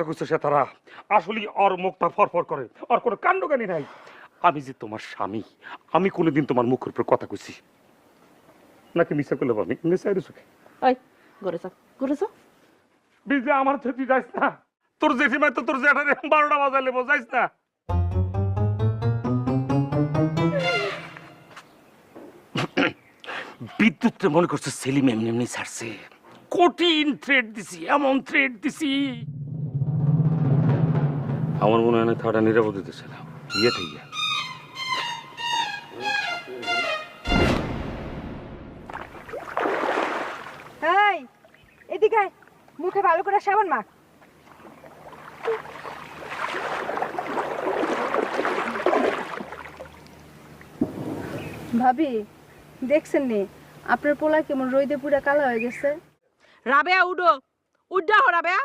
কইছো সে তারা আসলে ওর মুখটা ফরফর করে, ওর কোনো কাণ্ডজ্ঞানী নাই। আমি যে তোমার স্বামী, আমি কোনোদিন তোমার মুখের উপর কথা কইছি নাকি মিশা করলে আমি মিশাই সুখে? ওই ঘরে যাও, ঘরে যাও। বিজে আমার তুই যাইস না, তোর জেঠিমাই তো তোর জেঠারে 12টা বাজাইলে বোঝাইস না। বিদ্যুৎ মনে করছে সেলিম এমনি এমনি ছাড়ছে, কঠিন থ্রেড দিছি, এমন থ্রেড দিছি আমার মনে হয় না থাটা নিরাপদ দিতেছে না। ইয়ে ঠিক এই এদিকে আয়, মুখে ভালো করে সাবান মাখ। ভাবি দেখছেন নি আপনার পোলা কেমন রইদে পুরা কালো হয়ে গেছে? রাবেয়া উডো, উড্ডা হো রাবেয়া।